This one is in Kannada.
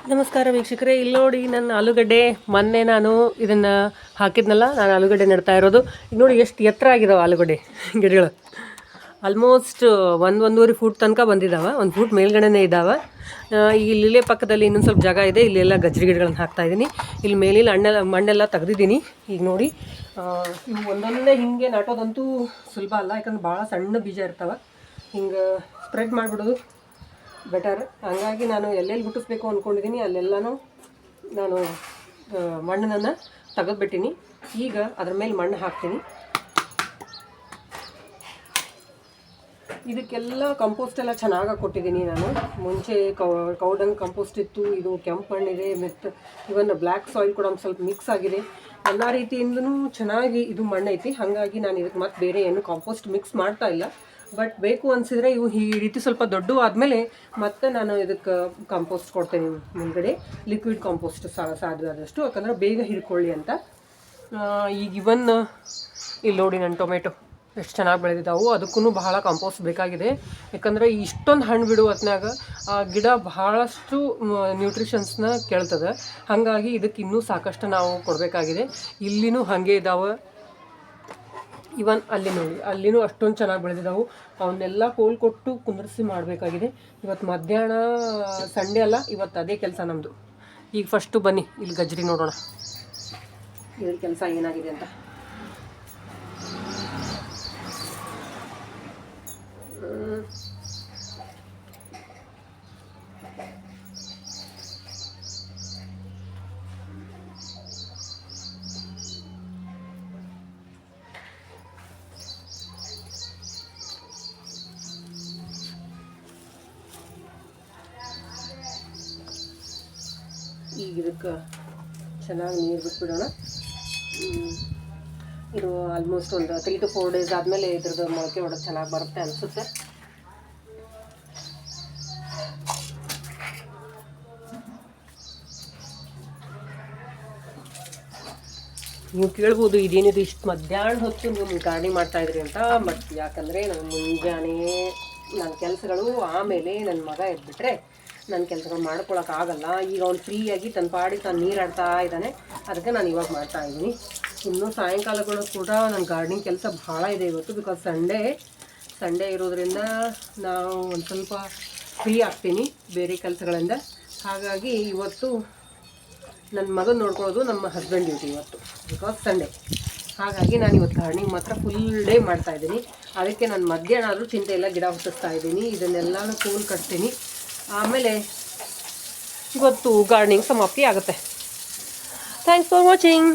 ನಮಸ್ಕಾರ ವೀಕ್ಷಕರೇ, ಇಲ್ಲಿ ನೋಡಿ ನನ್ನ ಆಲೂಗಡ್ಡೆ. ಮೊನ್ನೆ ನಾನು ಇದನ್ನು ಹಾಕಿದ್ನಲ್ಲ, ನಾನು ಆಲೂಗಡ್ಡೆ ನೆಡ್ತಾ ಇರೋದು. ಈಗ ನೋಡಿ ಎಷ್ಟು ಎತ್ತರ ಆಗಿದಾವೆ ಆಲೂಗಡ್ಡೆ ಗಿಡಗಳು. ಆಲ್ಮೋಸ್ಟ್ ಒಂದೂವರೆ ಫೂಟ್ ತನಕ ಬಂದಿದ್ದಾವೆ, 1 ಫೂಟ್ ಮೇಲ್ಗಡೆನೇ ಇದ್ದಾವೆ. ಇಲ್ಲೇ ಪಕ್ಕದಲ್ಲಿ ಇನ್ನೊಂದು ಸ್ವಲ್ಪ ಜಾಗ ಇದೆ, ಇಲ್ಲೆಲ್ಲ ಗಜ್ರಿ ಗಿಡಗಳನ್ನು ಹಾಕ್ತಾಯಿದ್ದೀನಿ. ಇಲ್ಲಿ ಮೇಲಿನ ಮಣ್ಣೆಲ್ಲ ತೆಗ್ದಿದ್ದೀನಿ. ಈಗ ನೋಡಿ ಇವು ಒಂದೊಂದೇ ಹಿಂಗೆ ನಾಟೋದಂತೂ ಸುಲಭ ಅಲ್ಲ, ಯಾಕಂದ್ರೆ ಭಾಳ ಸಣ್ಣ ಬೀಜ ಇರ್ತಾವೆ. ಹಿಂಗೆ ಸ್ಪ್ರೆಡ್ ಮಾಡಿಬಿಡೋದು ಬೆಟರ್. ಹಾಗಾಗಿ ನಾನು ಎಲ್ಲೆಲ್ಲಿ ಹುಟ್ಟಿಸ್ಬೇಕು ಅಂದ್ಕೊಂಡಿದ್ದೀನಿ ಅಲ್ಲೆಲ್ಲನೂ ನಾನು ಮಣ್ಣನ್ನು ತೆಗೆದುಬಿಟ್ಟಿನಿ. ಈಗ ಅದ್ರ ಮೇಲೆ ಮಣ್ಣು ಹಾಕ್ತೀನಿ. ಇದಕ್ಕೆಲ್ಲ ಕಂಪೋಸ್ಟ್ ಎಲ್ಲ ಚೆನ್ನಾಗಿ ಕೊಟ್ಟಿದ್ದೀನಿ ನಾನು. ಮುಂಚೆ ಕೌಡಂಗ್ ಕಂಪೋಸ್ಟ್ ಇತ್ತು, ಇದು ಕೆಂಪು ಮಣ್ಣಿದೆ, ಮತ್ತು ಇವನ್ ಬ್ಲ್ಯಾಕ್ ಸಾಯಿಲ್ ಕೂಡ ಒಂದು ಸ್ವಲ್ಪ ಮಿಕ್ಸ್ ಆಗಿದೆ. ಎಲ್ಲ ರೀತಿಯಿಂದನೂ ಚೆನ್ನಾಗಿ ಇದು ಮಣ್ಣೈತಿ. ಹಾಗಾಗಿ ನಾನು ಇದಕ್ಕೆ ಮತ್ತೆ ಬೇರೆ ಏನು ಕಂಪೋಸ್ಟ್ ಮಿಕ್ಸ್ ಮಾಡ್ತಾ ಇಲ್ಲ. ಬಟ್ ಬೇಕು ಅನಿಸಿದರೆ ಇವು ಈ ರೀತಿ ಸ್ವಲ್ಪ ದೊಡ್ಡ ಆದಮೇಲೆ ಮತ್ತೆ ನಾನು ಇದಕ್ಕೆ ಕಂಪೋಸ್ಟ್ ಕೊಡ್ತೇನೆ ಮುಂದ್ಗಡೆ, ಲಿಕ್ವಿಡ್ ಕಂಪೋಸ್ಟ್ ಸಾಧ್ಯ ಆದಷ್ಟು, ಯಾಕಂದರೆ ಬೇಗ ಹಿಡ್ಕೊಳ್ಳಿ ಅಂತ. ಈಗ ಇಲ್ಲಿ ನೋಡಿ ನನ್ನ ಟೊಮೆಟೊ ಎಷ್ಟು ಚೆನ್ನಾಗಿ ಬೆಳೆದಿದ್ದಾವೆ. ಅದಕ್ಕೂ ಬಹಳ ಕಂಪೋಸ್ಟ್ ಬೇಕಾಗಿದೆ, ಯಾಕಂದರೆ ಇಷ್ಟೊಂದು ಹಣ್ಣು ಬಿಡುವ ಹೊತ್ನಾಗ ಆ ಗಿಡ ಬಹಳಷ್ಟು ನ್ಯೂಟ್ರಿಷನ್ಸ್ನ ಕೇಳ್ತದೆ. ಹಾಗಾಗಿ ಇದಕ್ಕೆ ಇನ್ನೂ ಸಾಕಷ್ಟು ನಾವು ಕೊಡಬೇಕಾಗಿದೆ. ಇಲ್ಲಿನೂ ಹಾಗೆ ಇದ್ದಾವೆ. ಇವನ್ ಅಲ್ಲಿ ನೋಡಿ, ಅಲ್ಲಿನೂ ಅಷ್ಟೊಂದು ಚೆನ್ನಾಗಿ ಬೆಳೆದಿದ್ದಾವೆ. ಅವನ್ನೆಲ್ಲ ಕೋಲ್ ಕೊಟ್ಟು ಕುಂದರಿಸಿ ಮಾಡಬೇಕಾಗಿದೆ. ಇವತ್ತು ಮಧ್ಯಾಹ್ನ ಸಂಡೇ ಅಲ್ಲ, ಇವತ್ತು ಅದೇ ಕೆಲಸ ನಮ್ಮದು. ಈಗ ಫಸ್ಟು ಬನ್ನಿ ಇಲ್ಲಿ ಗಜ್ರಿ ನೋಡೋಣ, ಇದ್ರ ಕೆಲಸ ಏನಾಗಿದೆ ಅಂತ. ಈಗ ಇದಕ್ಕೆ ಚೆನ್ನಾಗಿ ನೀರು ಬಿಟ್ಬಿಡೋಣ. ಇದು ಆಲ್ಮೋಸ್ಟ್ ಒಂದು 3 to 4 days ಆದಮೇಲೆ ಇದ್ರದ್ದು ಮೊಳಕೆ ಹೊಡೆದು ಚೆನ್ನಾಗಿ ಬರುತ್ತೆ ಅನಿಸುತ್ತೆ. ನೀವು ಕೇಳ್ಬೋದು ಇದೇನಿದು ಇಷ್ಟು ಮಧ್ಯಾಹ್ನ ಹೊತ್ತು ನೀವು ಗಾರ್ಡನಿಂಗ್ ಮಾಡ್ತಾಯಿದ್ರಿ ಅಂತ. ಬಟ್ ಯಾಕಂದರೆ ನಾನು ಮುಂಜಾನೆ ನನ್ನ ಕೆಲಸಗಳು, ಆಮೇಲೆ ನನ್ನ ಮಗ ಎದ್ಬಿಟ್ರೆ ನನ್ನ ಕೆಲಸಗಳು ಮಾಡ್ಕೊಳಕ್ಕಾಗಲ್ಲ. ಈಗ ಅವ್ನು ಫ್ರೀಯಾಗಿ ತನ್ನ ಪಾಡಿಗೆ ತಾನು ನೀರಾಡ್ತಾ ಇದ್ದಾನೆ, ಅದಕ್ಕೆ ನಾನು ಇವಾಗ ಮಾಡ್ತಾಯಿದ್ದೀನಿ. ಇನ್ನೂ ಸಾಯಂಕಾಲಗಳು ಕೂಡ ನನ್ನ ಗಾರ್ಡನಿಂಗ್ ಕೆಲಸ ಭಾಳ ಇದೆ ಇವತ್ತು. ಬಿಕಾಸ್ ಸಂಡೇ ಇರೋದ್ರಿಂದ ನಾವು ಒಂದು ಸ್ವಲ್ಪ ಫ್ರೀ ಆಗ್ತೀನಿ ಬೇರೆ ಕೆಲಸಗಳಿಂದ. ಹಾಗಾಗಿ ಇವತ್ತು ನನ್ನ ಮಗನ ನೋಡ್ಕೊಳ್ಳೋದು ನಮ್ಮ ಹಸ್ಬೆಂಡ್ ಡ್ಯೂಟಿ ಇವತ್ತು, ಬಿಕಾಸ್ ಸಂಡೇ. ಹಾಗಾಗಿ ನಾನು ಇವತ್ತು ಗಾರ್ಡನಿಂಗ್ ಮಾತ್ರ ಫುಲ್ ಡೇ ಮಾಡ್ತಾಯಿದ್ದೀನಿ. ಅದಕ್ಕೆ ನಾನು ಮಧ್ಯಾಹ್ನ ಆದರೂ ಚಿಂತೆ ಇಲ್ಲ, ಗಿಡ ಹುಟ್ಟಿಸ್ತಾ ಇದ್ದೀನಿ. ಇದನ್ನೆಲ್ಲನೂ ಕೋಲ್ ಕಟ್ತೀನಿ. ಆಮೇಲೆ ಇವತ್ತು ಗಾರ್ಡನಿಂಗ್ ಸಮಾಪ್ತಿ ಆಗುತ್ತೆ. Thanks for watching.